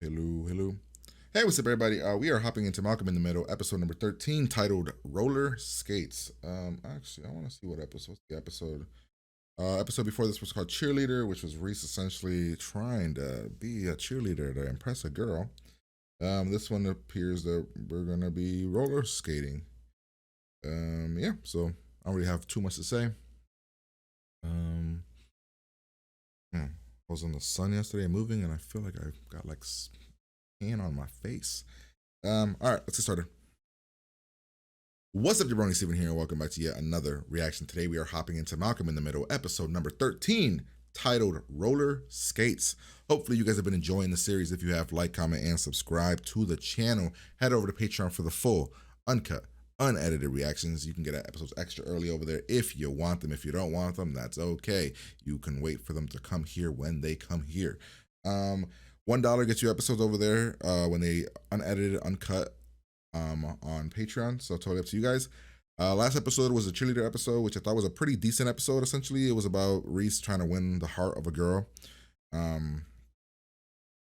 Hello, hello. Hey, what's up, everybody? We are hopping into Malcolm in the Middle, episode number 13, titled Roller Skates. Actually, I want to see what episode. What's the episode? Episode before this was called Cheerleader, which was Reese essentially trying to be a cheerleader to impress a girl. This one appears that we're gonna be roller skating. Yeah. So I don't really have too much to say. I was in the sun yesterday moving, and I feel like I got like tan on my face. All right, let's get started. What's up, Jabroni? Steven here, and welcome back to yet another reaction. Today we are hopping into Malcolm in the Middle, episode number 13, titled Roller Skates. Hopefully you guys have been enjoying the series. If you have, like, comment, and subscribe to the channel. Head over to Patreon for the full, uncut, unedited reactions. You can get episodes extra early over there if you want them. If you don't want them, that's okay. You can wait for them to come here when they come here. $1 gets you episodes over there when they unedited, uncut on Patreon. So totally up to you guys. Last episode was a cheerleader episode, which I thought was a pretty decent episode. Essentially, it was about Reese trying to win the heart of a girl. And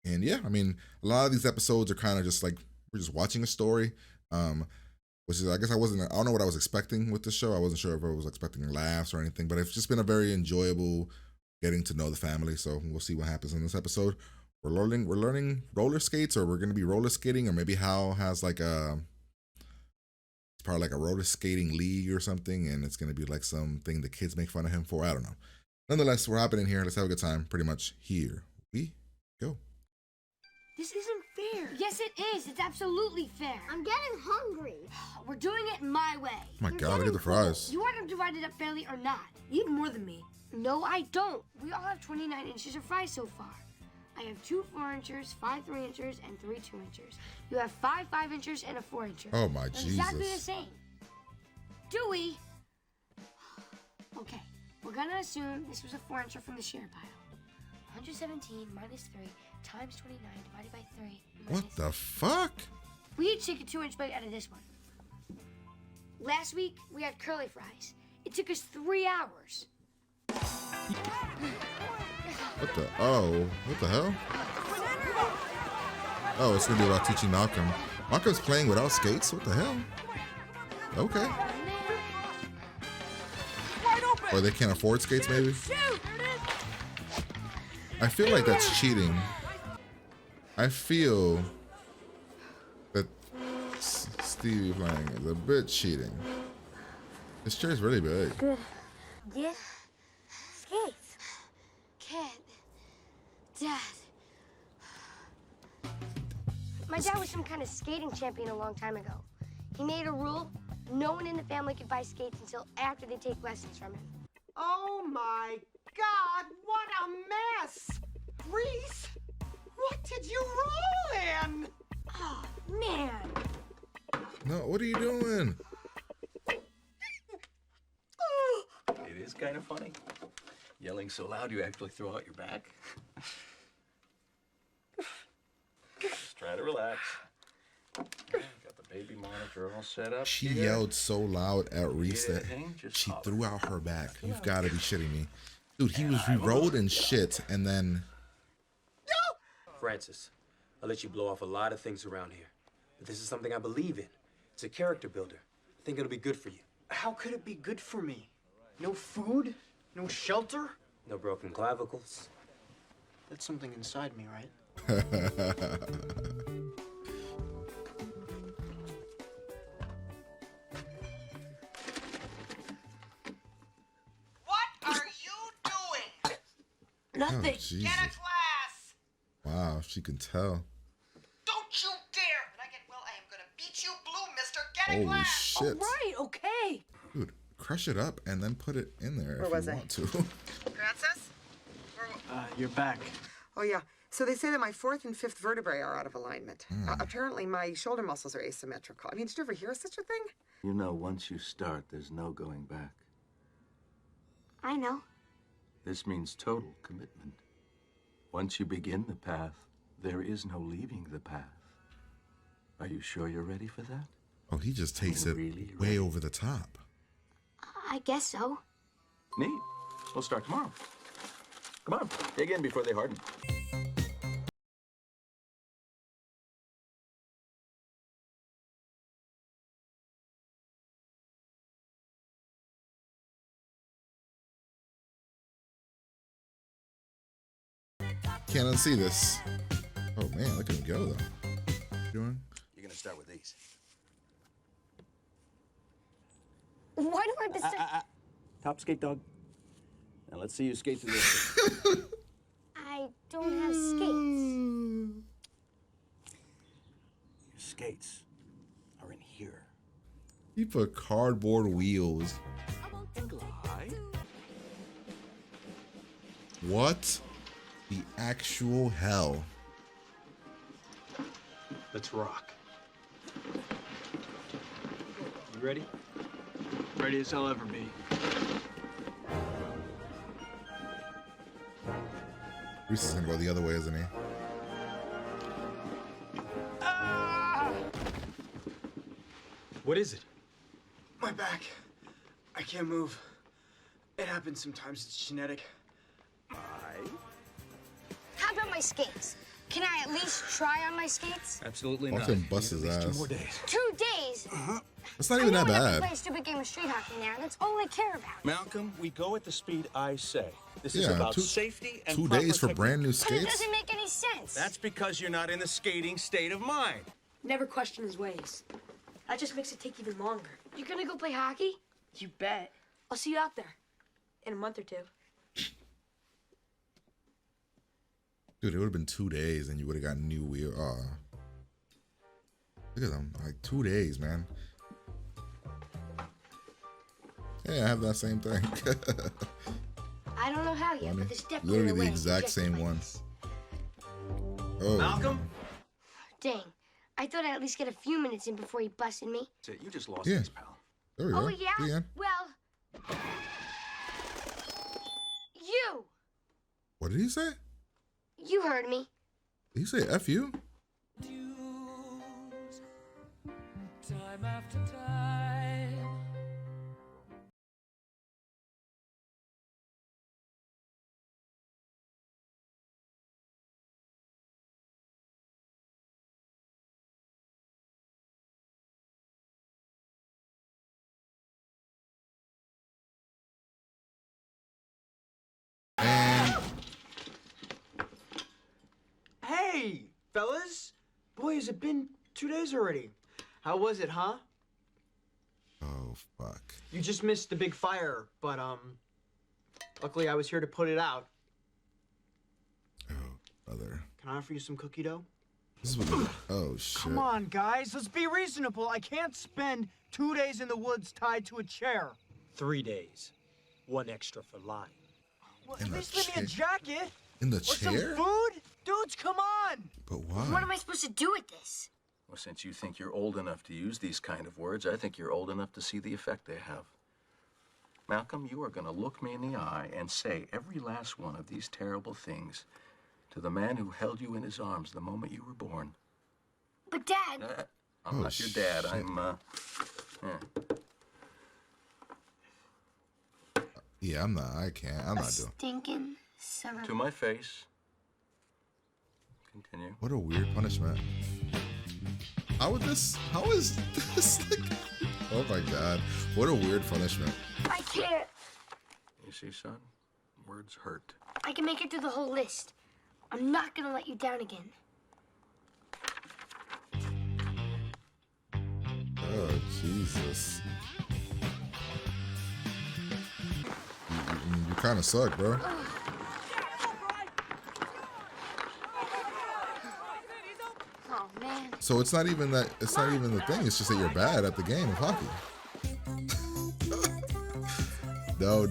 yeah, I mean, a lot of these episodes are kind of just like we're just watching a story. Which is, I guess I don't know what I was expecting with this show. I wasn't sure if I was expecting laughs or anything, but it's just been a very enjoyable getting to know the family. So we'll see what happens in this episode. We're learning roller skates, or we're going to be roller skating, or maybe Hal has like it's probably like a roller skating league or something, and it's going to be like something the kids make fun of him for. I don't know. Nonetheless, we're hopping in here. Let's have a good time. Pretty much here we go. This isn't fair. Yes, it is. It's absolutely fair. I'm getting hungry. We're doing it my way. Oh my God, look at the fries. You want them divided up fairly or not? You have more than me. No, I don't. We all have 29 inches of fries so far. I have 2 4-inchers, 5 3-inchers, and 3 2-inchers. You have 5 5-inchers, and a 4-incher. Oh my Jesus. Exactly the same. Do we? Okay, we're gonna assume this was a 4-incher from the share pile. 117 minus 3 times 29 divided by 3. What the fuck? We each take a 2-inch bite out of this one. Last week, we had curly fries. It took us 3 hours. What the hell? Oh, it's gonna be about teaching Malcolm. Malcolm's playing without skates? What the hell? Okay. Or they can't afford skates, maybe? I feel like that's cheating. I feel that Stevie playing is a bit cheating. This chair's really big. Good. Yeah. Skates. Kid. Dad. My dad was some kind of skating champion a long time ago. He made a rule: no one in the family could buy skates until after they take lessons from him. Oh my God, what a mess! Reese, what did you roll in? Oh, man. No, what are you doing? It is kind of funny. Yelling so loud you actually throw out your back. Just try to relax. Got the baby monitor all set up. She here. yelled so loud at Reese that she threw out her back. You've got to be shitting me. Dude, he rolled in shit and then... Francis, I'll let you blow off a lot of things around here. But this is something I believe in. It's a character builder. I think it'll be good for you. How could it be good for me? No food? No shelter? No broken clavicles. That's something inside me, right? What are you doing? Nothing. Oh, Jesus. Get a glass! Wow, she can tell. Don't you dare! When I get well, I am gonna beat you blue, mister. Get a Holy glass! shit. All right, okay. Dude, crush it up and then put it in there if you want to. Francis? You're back. Oh, yeah. So they say that my 4th and 5th vertebrae are out of alignment. Apparently, my shoulder muscles are asymmetrical. I mean, did you ever hear of such a thing? You know, once you start, there's no going back. I know. This means total commitment. Once you begin the path, there is no leaving the path. Are you sure you're ready for that? Oh, he just takes it Really way ready? over the top. I guess so. Neat. We'll start tomorrow. Come on, dig in before they harden. Can't unsee this. Oh man, look at him go though. What you doing? You're gonna start with these. Why do I have to say? Top skate, dog. Now let's see you skate through this. I don't have skates. Your skates are in here. He put cardboard wheels. Glide. What the actual hell? Let's rock. You ready? Ready as I'll ever be. Reese is gonna go the other way, isn't he? What is it? My back. I can't move. It happens sometimes. It's genetic. How about my skates? Can I at least try on my skates? Absolutely Watch not. him bust his You get at least 2 ass. more days. 2 days? That's not I even know that I have to bad. play a stupid game of street hockey now. That's all I care about. Malcolm, we go at the speed I say. This is Yeah, about two- safety and 2 proper days for technique. brand new But it skates. doesn't make any sense. That's because you're not in the skating state of mind. Never question his ways. That just makes it take even longer. You're gonna go play hockey? You bet. I'll see you out there in a month or 2. Dude, it would have been 2 days and you would have got new wheel. Look at them. Like 2 days, man. Yeah, I have that same thing. I don't know how yet, Funny. but there's definitely Literally a the way exact just same like one. this. Oh. Malcolm? Dang. I thought I'd at least get a few minutes in before he busted me. That's it. You just lost Yeah. this, pal. There we go. Oh, yeah? See ya. Well... You! What did he say? You heard me. Did he say F you? Time after time. And Hey, fellas. Boy, has it been 2 days already. How was it, huh? oh fuck. You just missed the big fire, but, luckily I was here to put it out. Oh, brother. Can I offer you some cookie dough? This is what oh shit. Come on, guys. Let's be reasonable. I can't spend 2 days in the woods tied to a chair. 3 days. 1 extra for lying. Well, In at the least leave me a chair? jacket. In the Or some chair? food? Dudes, come on. But What why? am I supposed to do with this? Well, since you think you're old enough to use these kind of words, I think you're old enough to see the effect they have. Malcolm, you are going to look me in the eye and say every last one of these terrible things to the man who held you in his arms the moment you were born. But, Dad... I'm Oh, not your dad. shit. Yeah, I'm not. I can't. I'm not doing. Stinking son of To my face. Continue. What a weird punishment. How is this? Like, oh my god. What a weird punishment. I can't. You see, son? Words hurt. I can make it through the whole list. I'm not gonna let you down again. Oh, Jesus. You kind of suck, bro. Oh, man. So it's not even that. It's not even the thing. It's just that you're bad at the game of hockey. No.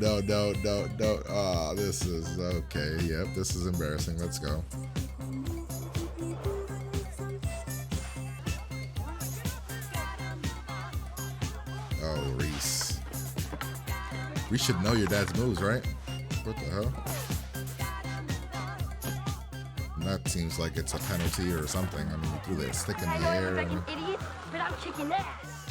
Ah, this is okay. Yep, this is embarrassing. Let's go. Oh, Reese. Reese should know your dad's moves, right? What the hell? And that seems like it's a penalty or something. I mean, you threw that stick in I the know I air. look like and- an idiot, but I'm kicking ass.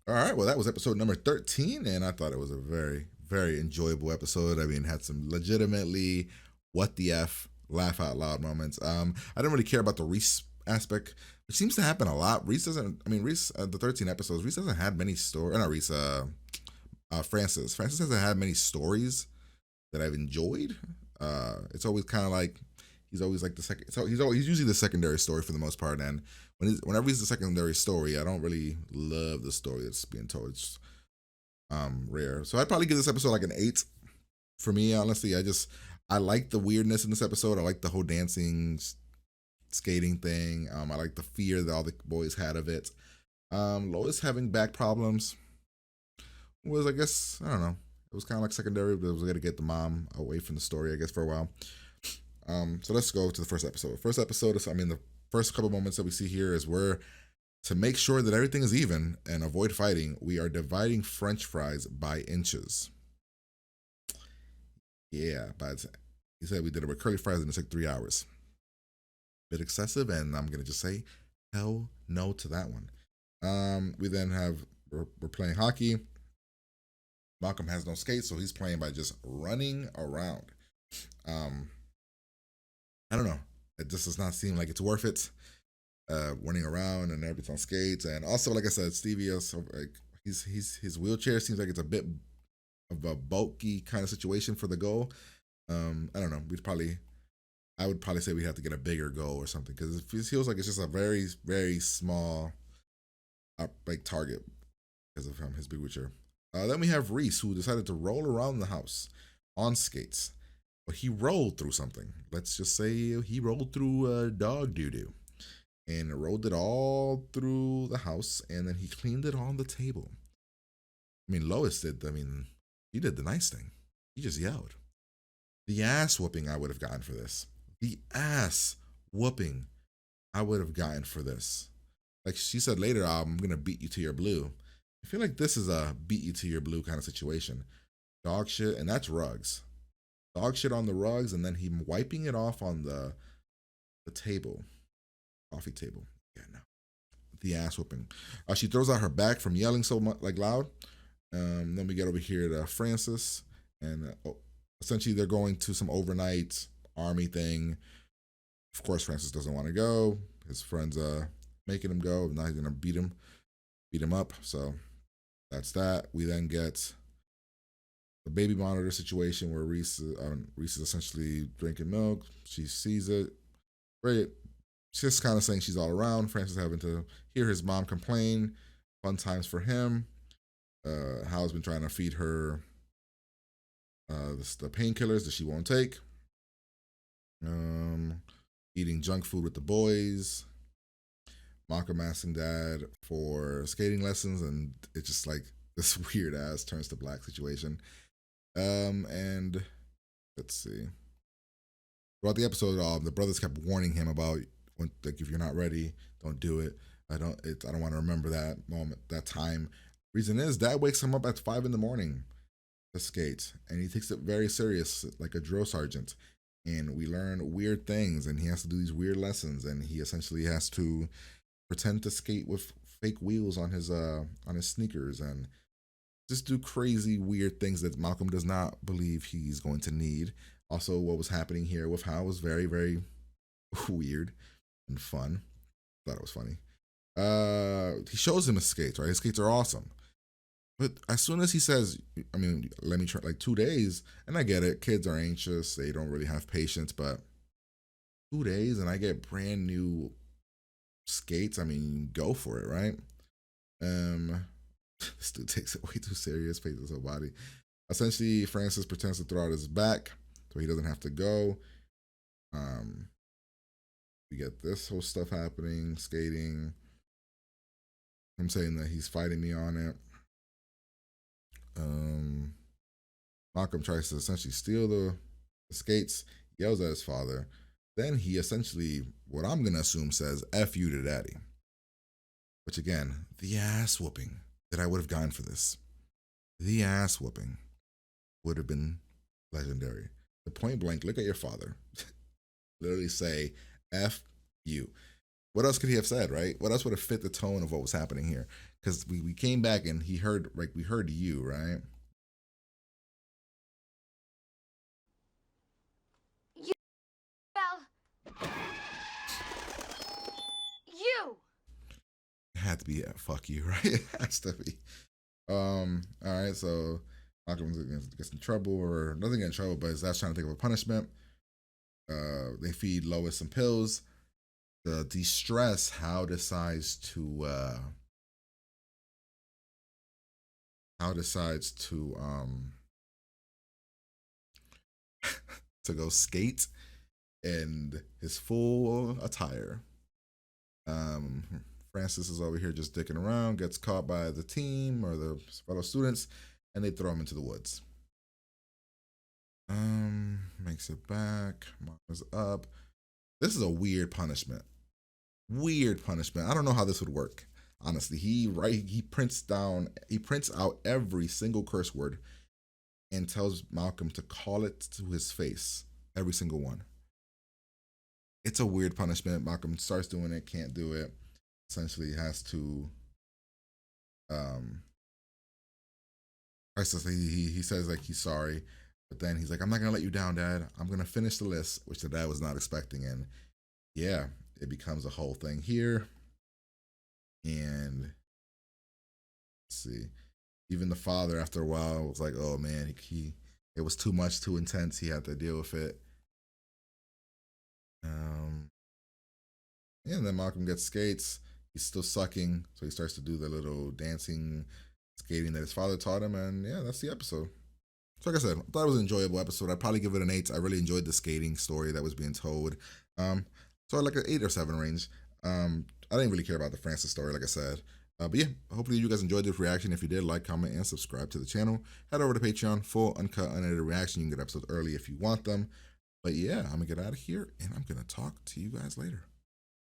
All right, well, that was episode number 13, and I thought it was a very, very enjoyable episode. I mean, had some legitimately what the F, laugh out loud moments. I didn't really care about the Reese aspect, which seems to happen a lot. Reese doesn't, I mean, Reese, the 13 episodes, Reese doesn't have many stories, not Reese, Francis. Francis hasn't had many stories that I've enjoyed. It's always kind of like, he's always like the second. So he's usually the secondary story for the most part. And whenever he's the secondary story, I don't really love the story that's being told. It's rare. So I'd probably give this episode like an 8. For me, honestly, I like the weirdness in this episode. I like the whole dancing, skating thing. I like the fear that all the boys had of it. Lois having back problems was, I guess, I don't know. It was kind of like secondary, but it was going to get the mom away from the story, I guess, for a while. So let's go to the first episode. First episode is, the first couple moments that we see here is where, to make sure that everything is even and avoid fighting, we are dividing French fries by inches. Yeah, but he said we did it with curly fries and it took 3 hours. Bit excessive, and I'm gonna just say hell no to that one. We then we're playing hockey. Malcolm has no skates, so he's playing by just running around. I don't know. It just does not seem like it's worth it. Running around and everything on skates, and also, like I said, Stevie is like his wheelchair seems like it's a bit of a bulky kind of situation for the goal. I don't know. I would probably say we'd have to get a bigger goal or something, because it feels like it's just a very, very small like target because of his big wheelchair. Then we have Reese, who decided to roll around the house on skates, but he rolled through something. Let's just say he rolled through dog doo-doo and rolled it all through the house, and then he cleaned it on the table. Lois he did the nice thing. He just yelled. The ass whooping I would have gotten for this. The ass whooping I would have gotten for this. Like she said later, I'm going to beat you to your blue. I feel like this is a beat you to your blue kind of situation. Dog shit, and that's rugs. Dog shit on the rugs, and then him wiping it off on the table. Coffee table. Yeah, no. The ass whooping. She throws out her back from yelling so much, like loud. Then we get over here to Francis, and essentially they're going to some overnight army thing. Of course, Francis doesn't want to go. His friends making him go. Now he's gonna beat him up. So that's that. We then get the baby monitor situation where Reese is essentially drinking milk. She sees it. Right. She's just kind of saying she's all around. Francis having to hear his mom complain. Fun times for him. Hal's been trying to feed her the painkillers that she won't take. Eating junk food with the boys. Malcolm asking dad for skating lessons, and it's just like this weird ass turns to black situation. And let's see. Throughout the episode, the brothers kept warning him about if you're not ready, don't do it. I don't want to remember that moment, that time. Reason is dad wakes him up at 5 a.m. to skate, and he takes it very serious, like a drill sergeant. And we learn weird things, and he has to do these weird lessons, and he essentially has to pretend to skate with fake wheels on his sneakers, and just do crazy weird things that Malcolm does not believe he's going to need. Also, what was happening here with Hal was very, very weird and fun. Thought it was funny. He shows him his skates, right? His skates are awesome. But as soon as he says, let me try, like 2 days, and I get it, kids are anxious, they don't really have patience, but 2 days and I get brand new skates, go for it, right? This dude takes it way too serious, paces his body. Essentially, Francis pretends to throw out his back so he doesn't have to go. We get this whole stuff happening, skating. I'm saying that he's fighting me on it. Malcolm tries to essentially steal the skates, yells at his father. Then he essentially, what I'm going to assume, says, F you to daddy. Which again, the ass whooping that I would have gotten for this. The ass whooping would have been legendary. The point blank, look at your father. Literally say, F you. What else could he have said, right? What else would have fit the tone of what was happening here? Because we came back and we heard you, right? You. It had to be fuck you, right? It has to be. All right, so Malcolm gets in trouble, or doesn't get in trouble, but is that's trying to think of a punishment. They feed Lois some pills. The de-stress, Hal decides to to go skate in his full attire. Francis is over here just dicking around, gets caught by the team or the fellow students, and they throw him into the woods. Makes it back. Mom is up. This is a weird punishment. Weird punishment. I don't know how this would work. Honestly, he prints out every single curse word and tells Malcolm to call it to his face. Every single one. It's a weird punishment. Malcolm starts doing it, can't do it. Essentially has to he says like he's sorry, but then he's like, I'm not gonna let you down, Dad. I'm gonna finish the list, which the dad was not expecting. And yeah, it becomes a whole thing here. And let's see. Even the father after a while was like, oh man, it was too much, too intense. He had to deal with it. Yeah, and then Malcolm gets skates. He's still sucking, so he starts to do the little dancing, skating that his father taught him, and yeah, that's the episode. So like I said, I thought it was an enjoyable episode. I'd probably give it an 8. I really enjoyed the skating story that was being told. So like an 8 or 7 range. I didn't really care about the Francis story, like I said. But yeah, hopefully you guys enjoyed this reaction. If you did, like, comment, and subscribe to the channel. Head over to Patreon, full, uncut, unedited reaction. You can get episodes early if you want them. But yeah, I'm going to get out of here, and I'm going to talk to you guys later.